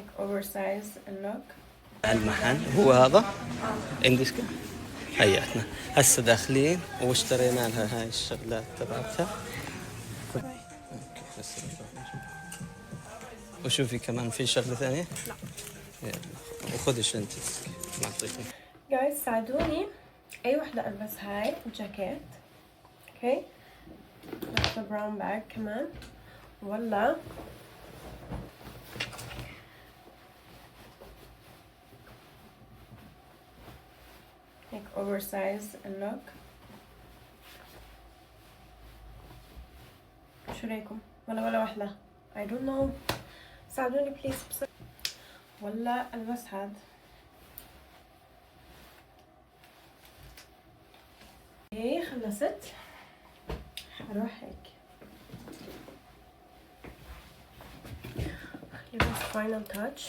هيك اوفرسايز اللوك. المحل هو هذا انديسكا. حياتنا هسه داخلين واشترينا لها هاي الشغلات تبعتها. اوكي هسه نروح نشوف. وشوفي كمان في شغلة ثانية؟ لا. يلا وخذي شنطتك معطيكم. جايز ساعدوني اي وحدة البس هاي جاكيت. اوكي لابسة براون باج كمان ولا هيك اوفرسايز اللوك. شو رايكم؟ ولا وحدة I don't know. ساعدوني بليز ولا البس هاد. ايه خلصت. حروح هيك خلي بس فاينل تاتش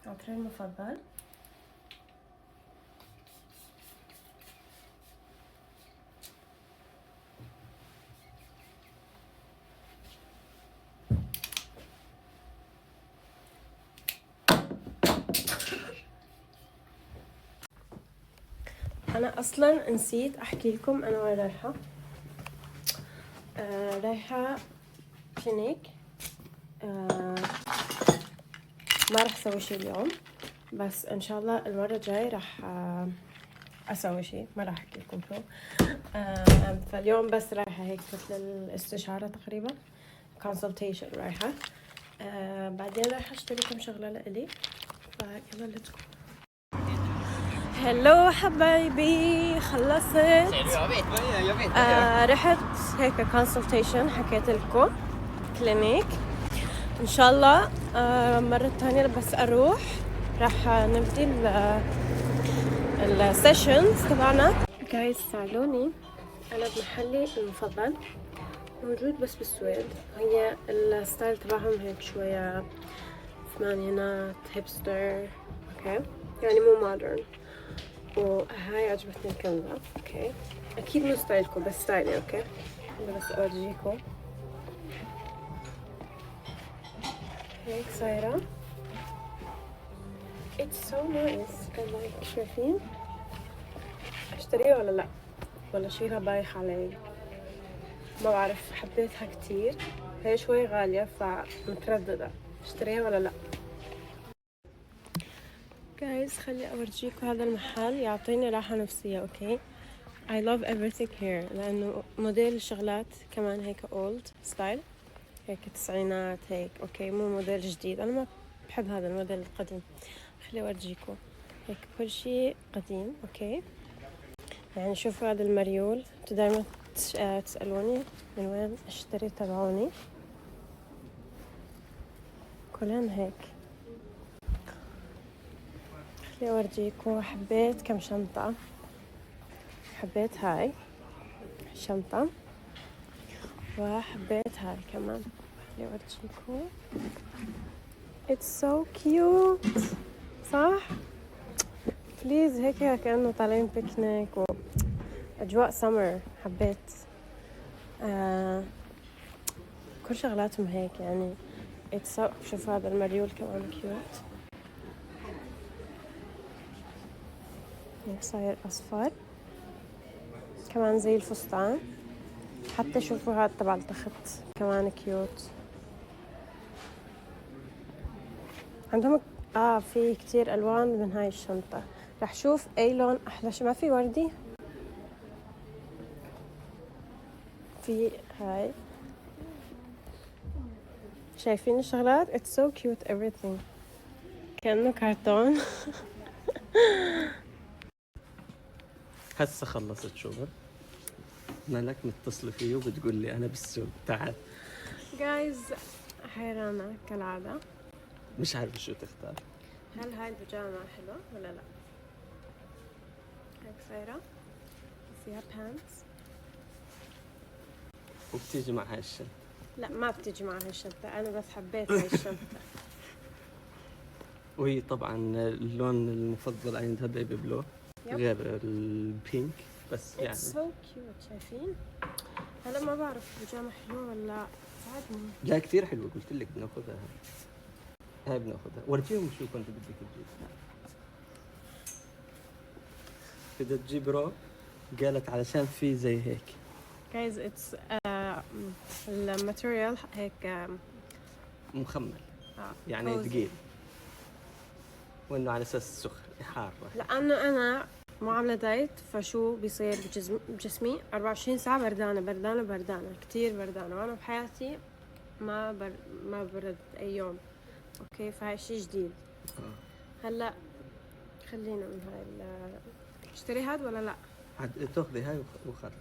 عطري المفضل. انا اصلا نسيت احكي لكم انا وين رايحه. رايحه كلينيك. ما راح اسوي شي اليوم بس ان شاء الله المره الجاي راح اسوي شي ما راح احكي لكم شو. فاليوم بس رايحه هيك مثل الاستشاره تقريبا consultation رايحه. بعدين رايحه اشتري كم شغله لإلي فيلا ليتس جو. هلو حبايبي خلصت. رحت هيك consultation حكيت لكم كلينيك. ان شاء الله مرة تانية بس اروح راح نبدي السيشنز تبعنا. جايز ساعدوني انا بمحلي المفضل موجود بس بالسويد. هي الستايل تبعهم هيك شوية ثمانينات هيبستر. اوكي يعني مو مودرن. وهاي عجبتني الكنزة. اوكي اكيد مو ستايلكم بس ستايلي. اوكي بس اورجيكم هيك صايرة. It's so nice. I like. شايفين اشتريها ولا لا ولا شيلها بايخ علي ما بعرف. حبيتها كتير. هي شوي غالية فمترددة اشتريها ولا لا. جايز خلي اورجيكم هذا المحل يعطيني راحة نفسية. اوكي I love everything here لانه موديل الشغلات كمان هيك old style هيك التسعينات هيك. اوكي مو موديل جديد. انا ما بحب هذا الموديل القديم. خلي اورجيكم هيك كل شيء قديم. اوكي يعني شوفوا هذا المريول. انتوا دايما تسألوني من وين اشتري تبعوني كلهم هيك. خلي اورجيكم. حبيت كم شنطة. حبيت هاي الشنطة وحبيت هاي كمان. خلي اورجيكم. It's so cute صح؟ بليز هيك كأنه طالعين بيكنيك وأجواء سمر. حبيت كل شغلاتهم هيك يعني It's so. شوف هذا المريول كمان كيوت هيك صاير أصفر كمان زي الفستان. حتى شوفوا هذا تبع التخت كمان كيوت. عندهم في كتير ألوان من هاي الشنطة. رح شوف أي لون أحلى. ما في وردي في هاي. شايفين الشغلات It's so cute everything كأنه كرتون. هسه خلصت شغل. ملك متصلة فيه وبتقول لي أنا بالسوق تعال. جايز حيرانة كالعادة. مش عارفة شو تختار. هل هاي البيجامة حلوة ولا لا؟ هيك صايرة فيها بانس وبتيجي مع هاي الشنطة. لا ما بتيجي مع هاي الشنطة. أنا بس حبيت هاي الشنطة. وهي طبعا اللون المفضل عندها بيبي بلو غير البينك بس يعني It's so cute. شايفين؟ هلا ما بعرف البيجامة حلوة ولا لا. ساعدني. لا كثير حلوة. قلت لك بناخذها. هاي بناخذها. ورجيهم شو كنت بدك تجيب. بدها تجيب رو، قالت علشان في زي هيك. guys it's الماتيريال هيك مخمل آه يعني cozy. ثقيل، وانه على اساس سخن حار. لانه انا مو عامله دايت، فشو بيصير بجسمي 24 ساعه بردانه بردانه بردانه، كتير بردانه، وانا بحياتي ما برد اي يوم. اوكي فهاي شيء جديد. هلا خلينا من هاي اشتري هاد ولا لا؟ تاخذي هاي وخلص.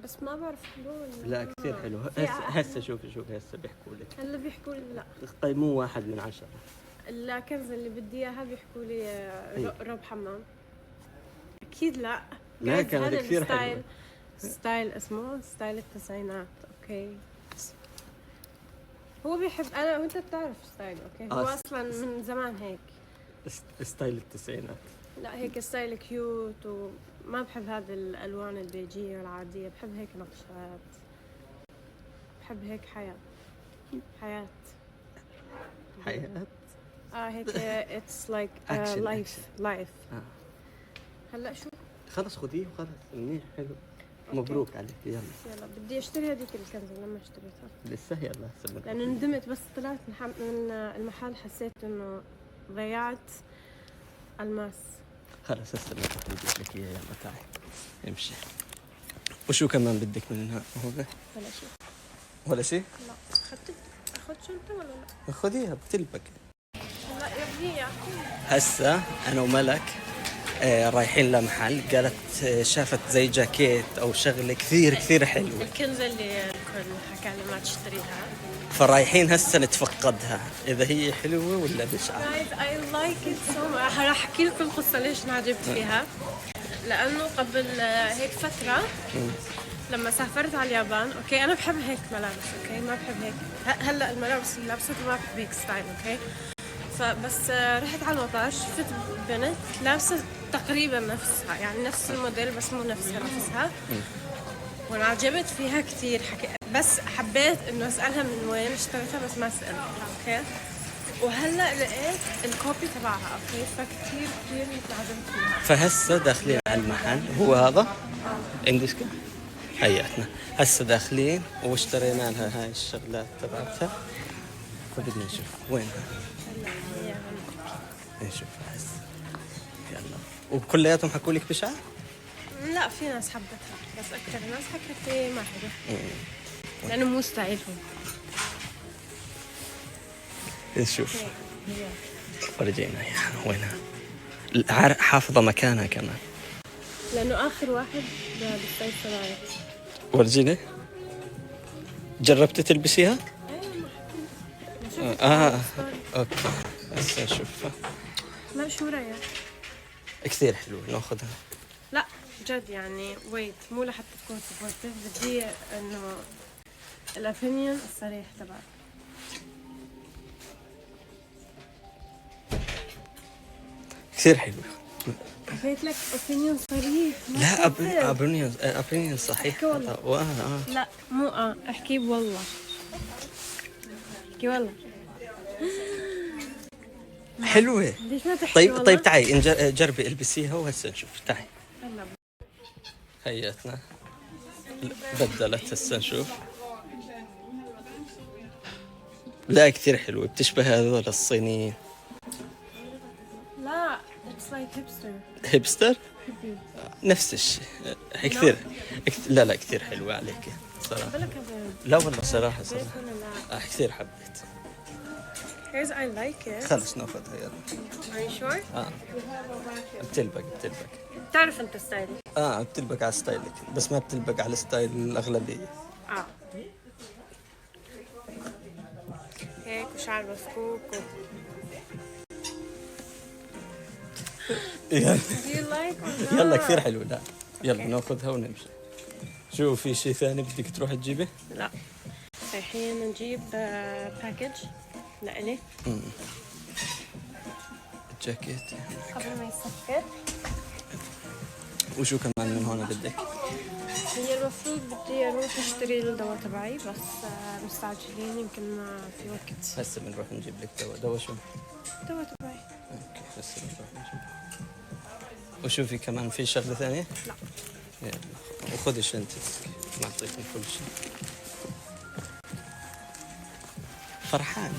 بس ما بعرف حلو ولا لا كثير حلو. هسه شوفي هسه بيحكوا لك. هلا بيحكوا لي لا قيموه 1 من 10. الكنز اللي بدي اياها بيحكوا لي روب حمام. اكيد لا. لا Guys، كانت هذا كثير حلوه. ستايل اسمه ستايل التسعينات. اوكي هو بيحب، انا وانت بتعرف ستايله. اوكي هو اصلا من زمان هيك ستايل التسعينات. لا هيك ستايل كيوت، وما بحب هذه الالوان البيجيه العاديه، بحب هيك نقشات، بحب هيك حياه هيك it's like life. هلا شو خلص خذيه وخلص منيح حلو. مبروك عليك. يلا بدي اشتري هذيك الكنزة لما اشتريتها لسه. يلا هسه لانه ندمت، بس طلعت من المحل حسيت انه ضيعت الماس. خلص هسه بدي لك اياه. يلا تعي امشي. وشو كمان بدك منها؟ ولا شيء؟ لا اخذ شنطة ولا لا؟ خذيها بتلبك. لا يا ابني هسه انا وملك رايحين لمحل، قالت شافت زي جاكيت او شغله كثير حلوه، الكنزة اللي الكل حكى لي ما تشتريها، فرايحين هسه نتفقدها اذا هي حلوه ولا بشعه. guys I like it so much. راح احكي لكم القصة ليش انعجبت فيها. لانه قبل هيك فترة لما سافرت على اليابان، اوكي انا بحب هيك ملابس، اوكي ما بحب هيك هلا الملابس اللي لابستها ما بحب هيك ستايل، اوكي فبس رحت على المطار شفت بنت لابسه تقريبا نفسها، يعني نفس الموديل بس مو نفسها وانا عجبت فيها كثير. بس حبيت انه اسالها من وين اشتريتها، بس ما سالتها. اوكي وهلا لقيت الكوبي تبعها، اوكي فكتير انعجبت فيها. فهسه داخلين على المحل، هو هذا اندسكا حياتنا. هسه داخلين واشترينا لها هاي الشغلات تبعتها، فبدنا نشوف وينها. نشوف هسه. يلا. وكلياتهم حكوا لك بشعة؟ لا في ناس حبتها، بس اكثر ناس حكت لي ما حلو لانه مو ستايلهم. نشوف ورجينا اياها وينها. حافظة مكانها كمان لانه اخر واحد بالصيف تبعي. ورجيني. جربتي تلبسيها؟ اوكي هسه نشوفها. لا شو رايك؟ كثير حلو، ناخذها. لا جد يعني ويت مو لحتى تكون سبورتيف، بدي انه الأوبينيون الصريح تبعك. كثير حلو. حكيت لك اوبينيون صريح. لا اوبينيون صحيح. لا مو احكي والله. احكي والله حلوة. ليش ما تحكي طيب والله؟ طيب تعي جربي البسيها وهسه نشوف. تعي هياتنا بدلت هسه نشوف. لا كثير حلوة، بتشبه هذول الصينيين. لا it's like hipster. هيبستر نفس الشيء. كثير لا كثير حلوة عليك صراحة. لا والله صراحة كثير حبيت. Guys I like it. خلص ناخذها يلا. Are you sure؟ بتلبق بتعرف انت ستايلي. بتلبق على ستايلك، بس ما بتلبق على ستايل الأغلبية. هيك وشعر مسكوك يلا كثير حلو. لا يلا ناخذها ونمشي. شو في شيء ثاني بدك تروح تجيبه؟ لا رايحين نجيب باكج لإلي. جاكيت قبل ما يسكر. وشو كمان من هون بدك؟ هي المفروض بدي اروح اشتري الدواء تبعي بس مستعجلين يمكن ما في وقت. هسه بنروح نجيب لك دواء شو؟ الدواء تبعي. اوكي هسه بنروح نجيب. وشوفي كمان في شغلة ثانية؟ لا. يلا وخذي شنطتك معطيكم كل شيء. فرحان.